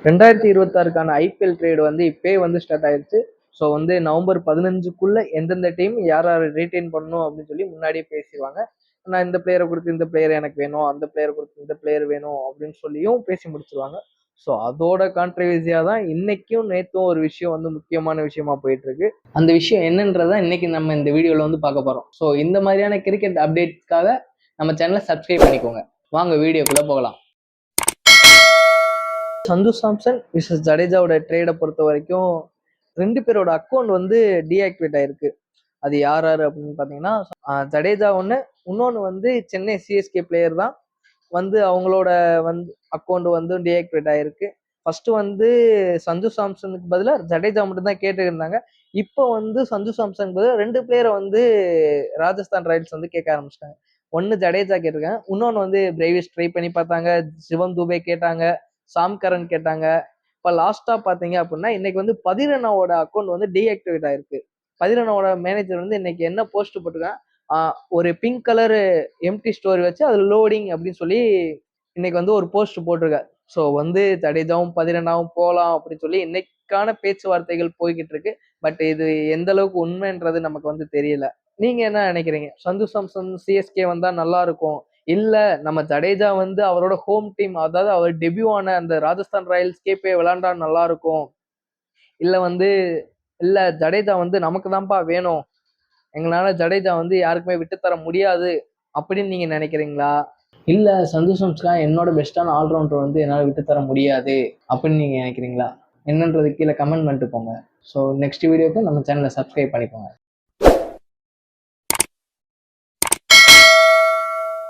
2026க்கான IPL trade வந்து இப்பயே வந்து ஸ்டார்ட் ஆயிருச்சு. ஸோ வந்து நவம்பர் 15க்குள்ள எந்தெந்த டீம் யார் யார் ரீட்டைன் பண்ணணும் அப்படின்னு சொல்லி முன்னாடியே பேசிடுவாங்க. நான் இந்த பிளேயரை கொடுத்து இந்த பிளேயர் எனக்கு வேணும், அந்த பிளேயரை கொடுத்து இந்த பிளேயர் வேணும் அப்படின்னு சொல்லியும் பேசி முடிச்சிருவாங்க. ஸோ அதோட கான்ட்ரவர்சியா தான் இன்னைக்கும் நேற்றும் ஒரு விஷயம் வந்து முக்கியமான விஷயமா போயிட்டு இருக்கு. அந்த விஷயம் என்னன்றதான் இன்னைக்கு நம்ம இந்த வீடியோல வந்து பார்க்க போறோம். ஸோ இந்த மாதிரியான கிரிக்கெட் அப்டேட்ஸ்க்காக நம்ம சேனலை சப்ஸ்கிரைப் பண்ணிக்கோங்க. வாங்க வீடியோக்குள்ள போகலாம். சந்து சாம்சன் விசஸ் ஜடேஜாவோட ட்ரேடை பொறுத்த வரைக்கும் 2 பேரோட அக்கௌண்ட் வந்து டீஆக்டிவேட் ஆயிருக்கு. அது யார் யார் அப்படின்னு பார்த்தீங்கன்னா ஜடேஜா ஒன்று, இன்னொன்று வந்து சென்னை சிஎஸ்கே பிளேயர் தான் வந்து அவங்களோட வந்து அக்கௌண்ட் வந்து டீஆக்டிவேட் ஆயிருக்கு. ஃபர்ஸ்ட் வந்து சஞ்சு சாம்சனுக்கு பதிலாக ஜடேஜா மட்டும் தான் கேட்டுருந்தாங்க. இப்போ வந்து சஞ்சு சாம்சனுக்கு பதிலாக 2 பிளேயரை வந்து ராஜஸ்தான் ராயல்ஸ் வந்து கேட்க ஆரம்பிச்சிட்டாங்க. ஒன்று ஜடேஜா கேட்டிருக்காங்க, இன்னொன்று வந்து பிரைவிஸ் ட்ரை பண்ணி பார்த்தாங்க, சிவம் துபே கேட்டாங்க, சாம் கரன் கேட்டாங்க. இப்போ லாஸ்டா பாத்தீங்க அப்படின்னா இன்னைக்கு வந்து பதிரனாவோட அக்கௌண்ட் வந்து டீஆக்டிவேட் ஆயிருக்கு. பதிரனாவோட மேனேஜர் வந்து இன்னைக்கு என்ன போஸ்ட் போட்டிருக்காங்க, ஒரு பிங்க் கலர் எம்டி ஸ்டோரி வச்சு அதுல லோடிங் அப்படின்னு சொல்லி இன்னைக்கு வந்து ஒரு போஸ்ட் போட்டிருக்காரு. ஸோ வந்து ஜடேஜாவும் பதிரனாவும் போகலாம் அப்படின்னு சொல்லி இன்னைக்கான பேச்சுவார்த்தைகள் போய்கிட்டு இருக்கு. பட் இது எந்த அளவுக்கு உண்மைன்றது நமக்கு வந்து தெரியல. நீங்க என்ன நினைக்கிறீங்க? சந்து சாம்சன் சிஎஸ்கே வந்தா நல்லா இருக்கும், இல்ல நம்ம ஜடேஜா வந்து அவரோட ஹோம் டீம், அதாவது அவர் டெபியூ ஆன அந்த ராஜஸ்தான் ராயல்ஸ்கே போய் விளையாண்டா நல்லா இருக்கும், இல்ல வந்து இல்ல ஜடேஜா வந்து நமக்கு தான்ப்பா வேணும், எங்களால ஜடேஜா வந்து யாருக்குமே விட்டு தர முடியாது அப்படின்னு நீங்க நினைக்கிறீங்களா? இல்ல சந்து சாம்சன் என்னோட பெஸ்டான ஆல்ரவுண்டர் வந்து என்னால் விட்டு தர முடியாது அப்படின்னு நீங்க நினைக்கிறீங்களா? என்னன்றது கீழே கமெண்ட் பண்ணிட்டு போங்க. ஸோ நெக்ஸ்ட் வீடியோக்கு நம்ம சேனலை சப்ஸ்கிரைப் பண்ணிக்கோங்க.